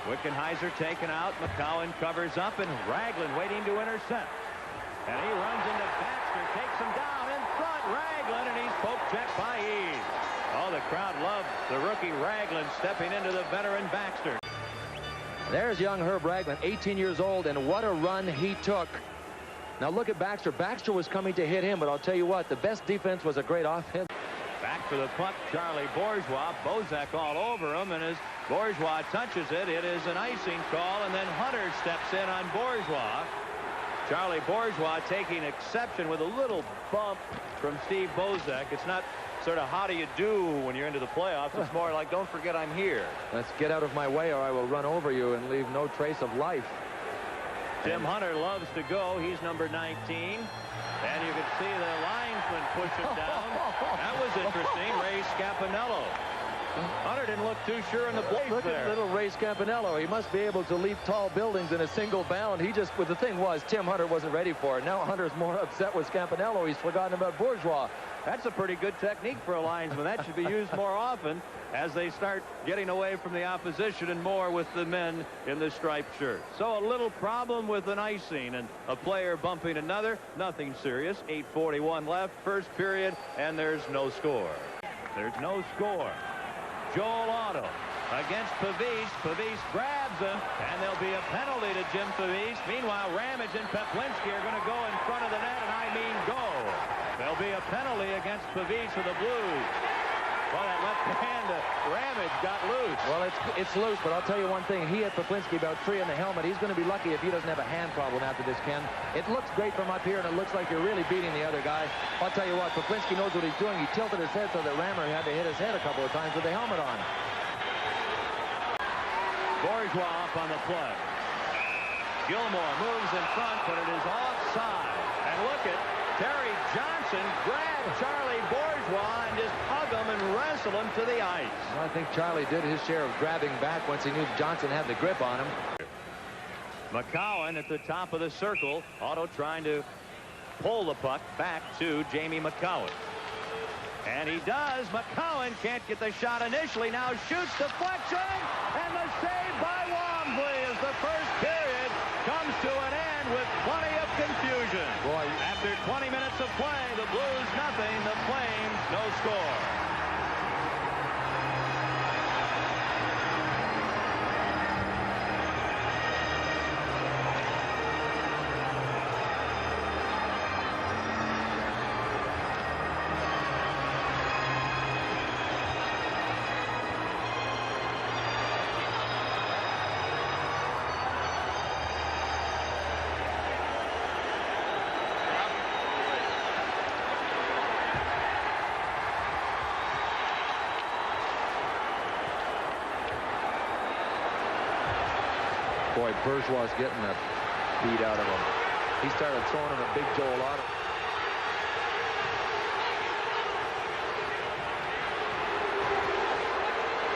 Wickenheiser taken out. McCowan covers up, and Ragland waiting to intercept. And he runs into Baxter, takes him down in front. Ragland, and he's poke checked by Eads. Oh, the crowd loved the rookie Ragland stepping into the veteran Baxter. There's young Herb Ragland, 18 years old, and what a run he took. Now look at Baxter. Baxter was coming to hit him, but I'll tell you what, the best defense was a great offense. Back for the puck, Charlie Bourgeois. Bozak all over him, and as Bourgeois touches it, it is an icing call, and then Hunter steps in on Bourgeois. Charlie Bourgeois taking exception with a little bump from Steve Bozak. It's not sort of how do you do when you're into the playoffs. It's more like, don't forget I'm here. Let's get out of my way or I will run over you and leave no trace of life. Tim Hunter loves to go. He's number 19. And you can see the linesman push him down. That was interesting. Ray Scapinello. Hunter didn't look too sure in the place Look there. at little Ray Scapinello. He must be able to leap tall buildings in a single bound. Well, the thing was, Tim Hunter wasn't ready for it. Now Hunter's more upset with Scapinello. He's forgotten about Bourgeois. That's a pretty good technique for a linesman. That should be used more often as they start getting away from the opposition and more with the men in the striped shirt. So a little problem with an icing and a player bumping another. Nothing serious. 8:41 left, first period, and there's no score. There's no score. Joel Otto against Pavis. Pavis grabs him, and there'll be a penalty to Jim Pavis. Meanwhile, Ramage and Peplinski are going to go in front of the net, and I mean go. There'll be a penalty against Pavis for the Blues. Well, that left hand to Ramage got loose. Well, it's loose, but I'll tell you one thing. He hit Peplinski about 3 in the helmet. He's going to be lucky if he doesn't have a hand problem after this, Ken. It looks great from up here, and it looks like you're really beating the other guy. I'll tell you what, Peplinski knows what he's doing. He tilted his head so that Rammer had to hit his head a couple of times with the helmet on. Bourgeois up on the play. Gilmore moves in front, but it is offside. And look at Terry Johnson grab Charlie Bourgeois and just hug him and wrestle him to the ice. Well, I think Charlie did his share of grabbing back once he knew Johnson had the grip on him. McCowan at the top of the circle. Otto trying to pull the puck back to Jamie McCowan. And he does. McCowan can't get the shot initially. Now shoots deflection. And the save by Wamsley as the first period comes to an end with plenty of confusion. Boy, after 20 minutes of play, the Blues nothing, the Flames no score. Boy, Bourgeois getting a beat out of him. He started throwing him a big Joel Otto.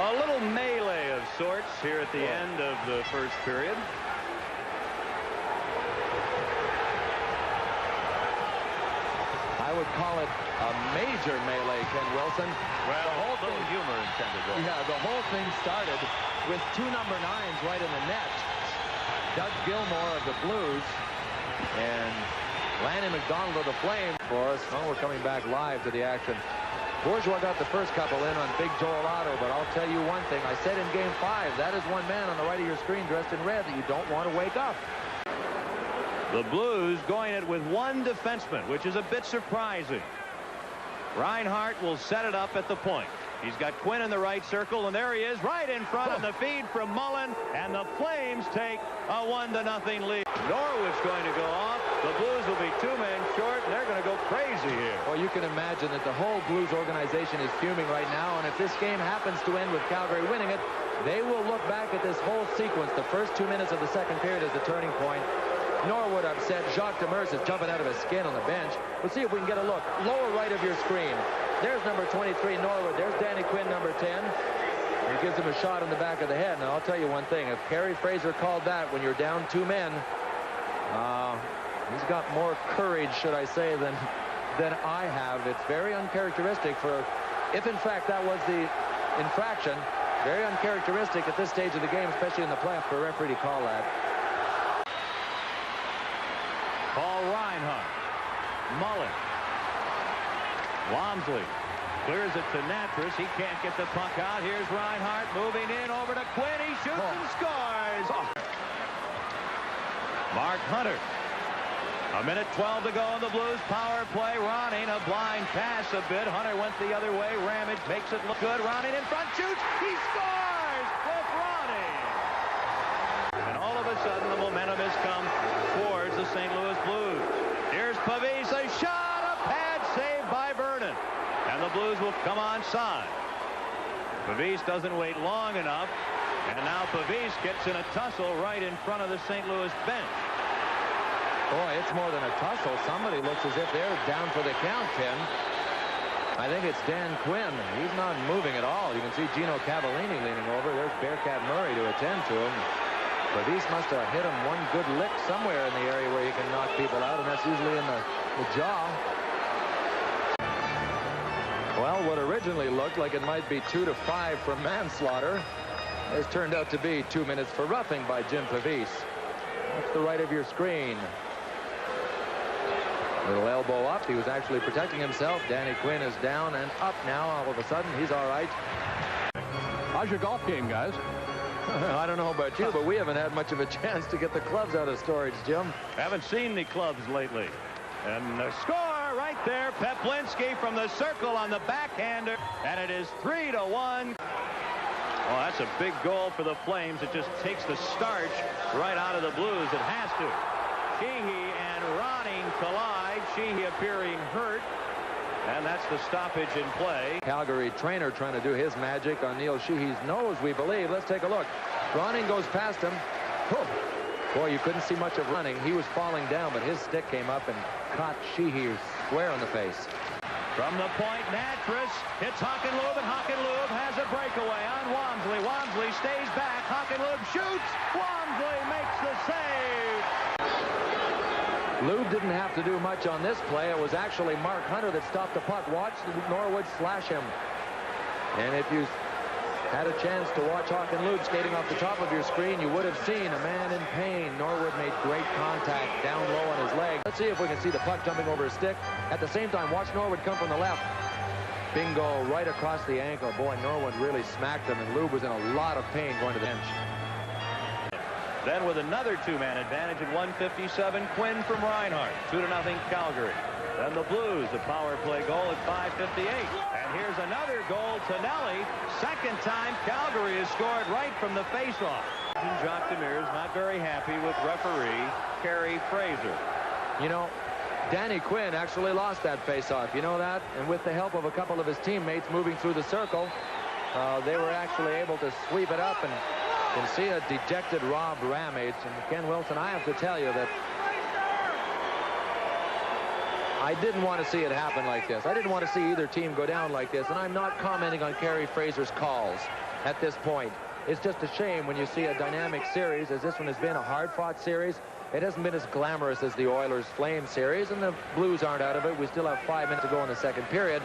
A little melee of sorts here at the end of the first period. I would call it a major melee, Ken Wilson. Well, the whole thing, humor intended. Yeah, the whole thing started with 2 number 9s right in the net. Doug Gilmore of the Blues and Lanny McDonald of the Flames for us. Oh, we're coming back live to the action. Bourgeois got the first couple in on big Joel Otto, but I'll tell you one thing. I said in Game 5, that is one man on the right of your screen dressed in red that you don't want to wake up. The Blues going it with one defenseman, which is a bit surprising. Reinhart will set it up at the point. He's got Quinn in the right circle, and there he is right in front of the feed from Mullen, and the Flames take a 1-0 lead. Norwood's going to go off. The Blues will be 2 men short, and they're going to go crazy here. Well, you can imagine that the whole Blues organization is fuming right now, and if this game happens to end with Calgary winning it, they will look back at this whole sequence. The first 2 minutes of the second period is the turning point. Norwood upset. Jacques Demers is jumping out of his skin on the bench. We'll see if we can get a look. Lower right of your screen. There's number 23, Norwood. There's Danny Quinn, number 10. He gives him a shot in the back of the head. Now, I'll tell you one thing. If Kerry Fraser called that when you're down 2 men, he's got more courage, should I say, than I have. It's very uncharacteristic for, if in fact that was the infraction, Very uncharacteristic at this stage of the game, especially in the playoff, for a referee to call that. Paul Reinhart. Mullen. Walmsley clears it to Natras. He can't get the puck out. Here's Reinhart moving in over to Quinn. He shoots and scores. Mark Hunter. A minute 12 to go in the Blues power play. Ronning, a blind pass a bit. Hunter went the other way. Ramage makes it look good. Ronning in front, shoots. He scores with Ronning. And all of a sudden, the momentum has come towards the St. Louis Blues. Here's Pavis, a shot, a pad save by Vernon. And the Blues will come onside. Pavis doesn't wait long enough. And now Pavis gets in a tussle right in front of the St. Louis bench. Boy, it's more than a tussle. Somebody looks as if they're down for the count, Tim. I think it's Dan Quinn. He's not moving at all. You can see Gino Cavallini leaning over. There's Bearcat Murray to attend to him. Pavis must have hit him one good lick somewhere in the area where he can knock people out, and that's usually in the jaw. Well, what originally looked like it might be 2 to 5 for manslaughter has turned out to be 2 minutes for roughing by Jim Pavis. That's the right of your screen. Little elbow up. He was actually protecting himself. Danny Quinn is down and up now. All of a sudden, he's all right. How's your golf game, guys? I don't know about you, but we haven't had much of a chance to get the clubs out of storage, Jim. Haven't seen the clubs lately. And the score right there. Peplinski from the circle on the backhander. And it is 3-1. Oh, that's a big goal for the Flames. It just takes the starch right out of the Blues. It has to. Sheehy and Ronning collide. Sheehy appearing hurt. And that's the stoppage in play. Calgary trainer trying to do his magic on Neil Sheehy's nose, we believe. Let's take a look. Ronning goes past him. Oh, boy, you couldn't see much of Ronning. He was falling down, but his stick came up and caught Sheehy square in the face. From the point, Natras hits Hockenloob, and Hockenloob has a breakaway on Walmsley. Walmsley stays back. Hockenloob shoots. Walmsley makes the save. Loob didn't have to do much on this play. It was actually Mark Hunter that stopped the puck. Watch Norwood slash him. And if you had a chance to watch Hockenloob skating off the top of your screen, you would have seen a man in pain. Norwood made great contact down low on his leg. Let's see if we can see the puck jumping over his stick. At the same time, watch Norwood come from the left. Bingo, right across the ankle. Boy, Norwood really smacked him, and Loob was in a lot of pain going to the bench. Then with another two-man advantage at 1:57, Quinn from Reinhart. 2-0 Calgary. Then the Blues, a power play goal at 5:58. And here's another goal to Nelly. Second time Calgary has scored right from the faceoff. Jacques Demers not very happy with referee Kerry Fraser. You know, Danny Quinn actually lost that faceoff. You know that? And with the help of a couple of his teammates moving through the circle, they were actually able to sweep it up, and you can see a dejected Rob Ramage. And Ken Wilson, I have to tell you that I didn't want to see it happen like this. I didn't want to see either team go down like this, and I'm not commenting on Kerry Fraser's calls at this point. It's just a shame when you see a dynamic series, as this one has been, a hard-fought series. It hasn't been as glamorous as the Oilers-Flames series, and the Blues aren't out of it. We still have 5 minutes to go in the second period.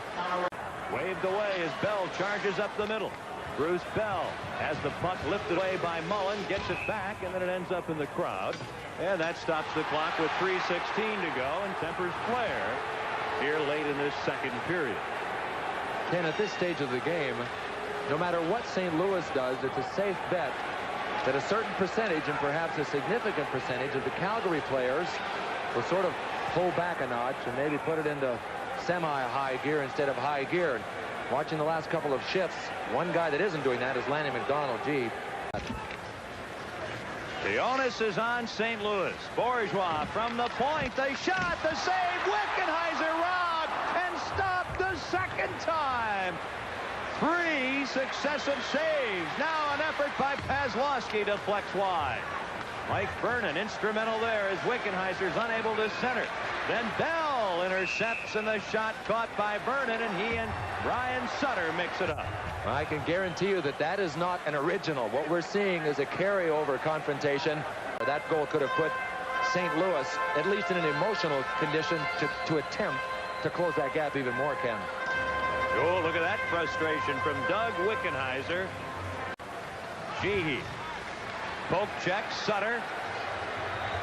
Waved away as Bell charges up the middle. Bruce Bell has the puck lifted away by Mullen, gets it back, and then it ends up in the crowd. And that stops the clock with 3:16 to go and tempers Flair here late in this second period. Ken, at this stage of the game, no matter what St. Louis does, it's a safe bet that a certain percentage, and perhaps a significant percentage, of the Calgary players will sort of pull back a notch and maybe put it into semi-high gear instead of high gear. Watching the last couple of shifts, one guy that isn't doing that is Lanny McDonald. Gee. The onus is on St. Louis. Bourgeois from the point. They shot. The save. Wickenheiser robbed and stopped the second time. 3 successive saves. Now an effort by Pazlowski to flex wide. Mike Vernon instrumental there as Wickenheiser's unable to center. Then Bell intercepts, and the shot caught by Vernon, and he and Brian Sutter mix it up. I can guarantee you that that is not an original. What we're seeing is a carryover confrontation. That goal could have put St. Louis, at least in an emotional condition, to attempt to close that gap even more, Ken. Oh, look at that frustration from Doug Wickenheiser. Sheehy. Poke check. Sutter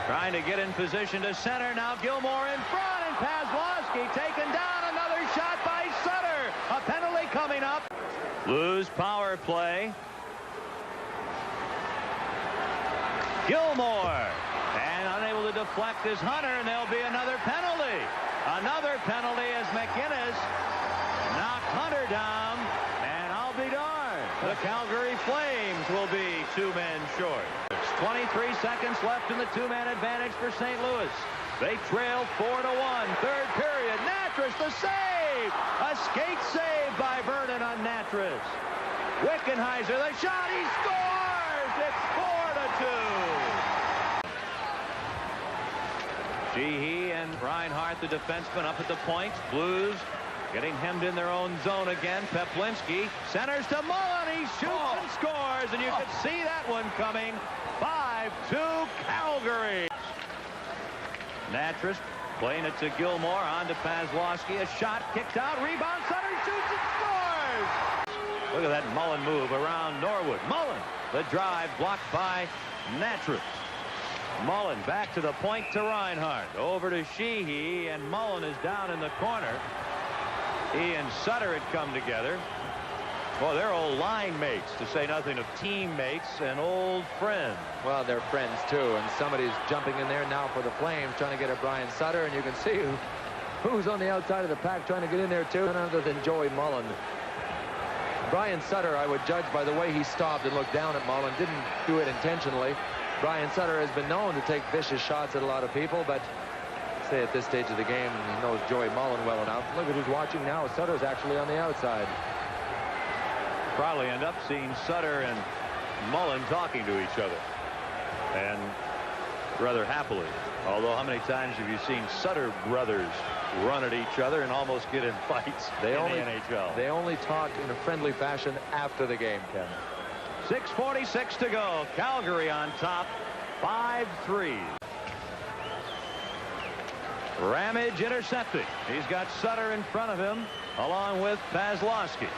trying to get in position to center. Now Gilmore in front, and Pazlowski taken down. Another shot by Sutter. A penalty coming up. Blues power play. Gilmore, and unable to deflect is Hunter, and there'll be another penalty. Another penalty as McInnes knocked Hunter down, and I'll be darned. The Calgary Flames will be 2 men short. 23 seconds left in the 2-man advantage for St. Louis. They trail 4-1. Third period. Natras the save. A skate save by Vernon on Natras. Wickenheiser the shot. He scores. It's 4-2. Sheehy and Reinhart, the defenseman, up at the point. Blues getting hemmed in their own zone again. Peplinski centers to Mullen. He shoots and scores, and you could see that one coming. 5-2 Calgary. Natras playing it to Gilmore, on to Pazlowski. A shot kicked out. Rebound. Sutter shoots and scores. Look at that Mullen move around Norwood. Mullen, the drive blocked by Natras. Mullen back to the point to Reinhart. Over to Sheehy, and Mullen is down in the corner. He and Sutter had come together. Well, they're old line mates, to say nothing of teammates and old friends. Well, they're friends too, and somebody's jumping in there now for the Flames, trying to get at Brian Sutter, and you can see who's on the outside of the pack trying to get in there too, none other than Joey Mullen. Brian Sutter, I would judge by the way he stopped and looked down at Mullen. Didn't do it intentionally. Brian Sutter has been known to take vicious shots at a lot of people, but say at this stage of the game, he knows Joey Mullen well enough. Look at who's watching now. Sutter's actually on the outside. Probably end up seeing Sutter and Mullen talking to each other, and rather happily. Although, how many times have you seen Sutter brothers run at each other and almost get in fights in the NHL? They only talk in a friendly fashion after the game, Ken. 6:46 to go. Calgary on top, 5-3. Ramage intercepting. He's got Sutter in front of him, along with Pazlowski.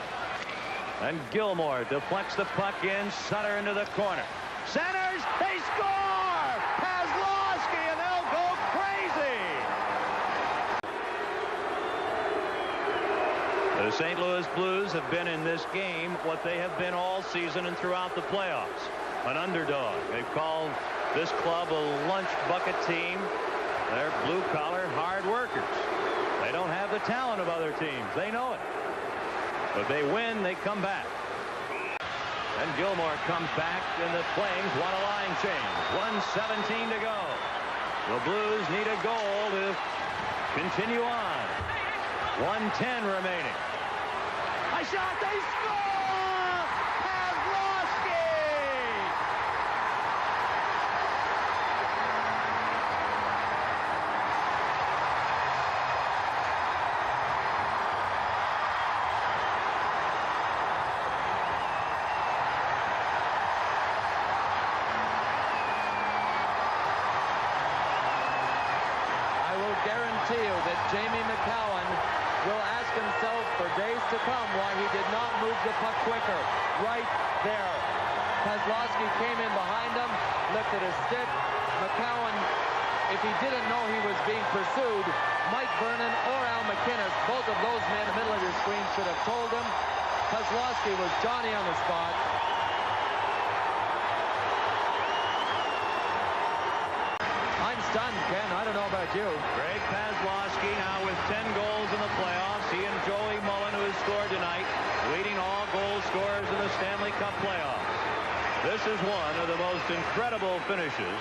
And Gilmore deflects the puck in. Sutter into the corner. Centers. They score! Pazlowski, and they'll go crazy! The St. Louis Blues have been in this game what they have been all season and throughout the playoffs. An underdog. They've called this club a lunch bucket team. They're blue-collar, hard workers. They don't have the talent of other teams. They know it. But they win, they come back. And Gilmore comes back, and the Flames want a line change. 1:17 to go. The Blues need a goal to continue on. 1:10 remaining. A shot, they score! Pazlowski! Guarantee you that Jamie McCowan will ask himself for days to come why he did not move the puck quicker. Right there. Pazlowski came in behind him, lifted his stick. McCowan, if he didn't know he was being pursued, Mike Vernon or Al McInnes, both of those men in the middle of your screen should have told him. Pazlowski was Johnny on the spot. I'm stunned, Ken. I don't know about you. Greg Pazlowski now with 10 goals in the playoffs. He and Joey Mullen, who has scored tonight, leading all goal scorers in the Stanley Cup playoffs. This is one of the most incredible finishes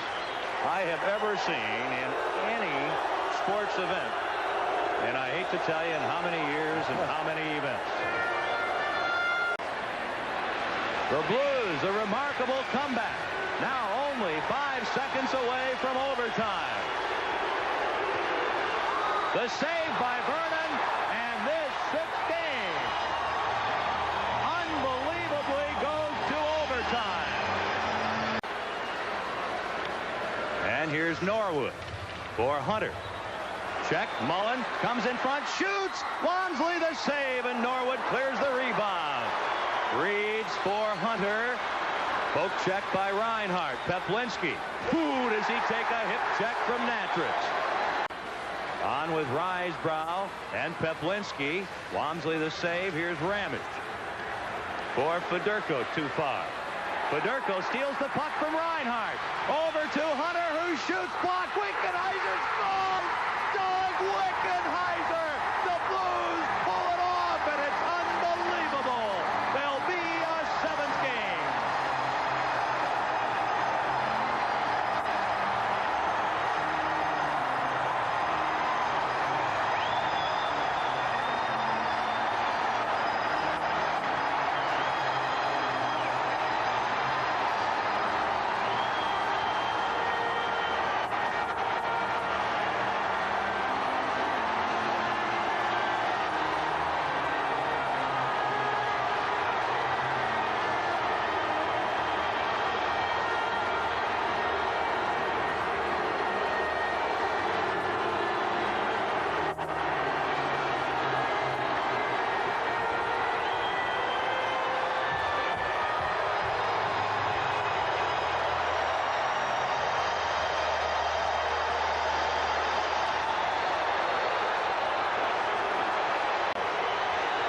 I have ever seen in any sports event. And I hate to tell you in how many years and how many events. The Blues, a remarkable comeback. Now only 5 seconds away from overtime. The save by Vernon, and this 6th game unbelievably goes to overtime. And here's Norwood for Hunter. Check. Mullen comes in front, shoots. Walmsley the save, and Norwood clears the rebound. Reeds for Hunter. Poke check by Reinhart. Peplinski. Ooh, does he take a hip check from Natrich? On with Risebrow and Peplinski. Walmsley the save. Here's Ramage. For Fedorko, too far. Fedorko steals the puck from Reinhart. Over to Hunter, who shoots. Block. Wickenheiser scores! Doug Wickenheiser! The Blues pull it off, and it's unbelievable. There'll be a 7th game.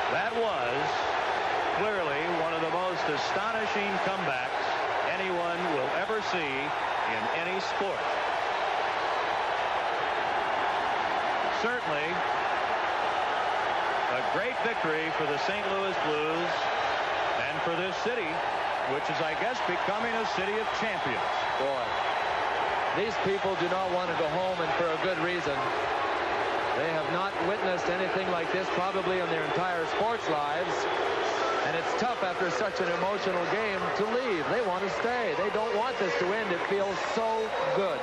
That was clearly one of the most astonishing comebacks anyone will ever see in any sport. Certainly a great victory for the St. Louis Blues and for this city, which is, I guess, becoming a city of champions. Boy, these people do not want to go home, and for a good reason. They have not witnessed anything like this probably in their entire sports lives. And it's tough after such an emotional game to leave. They want to stay. They don't want this to end. It feels so good.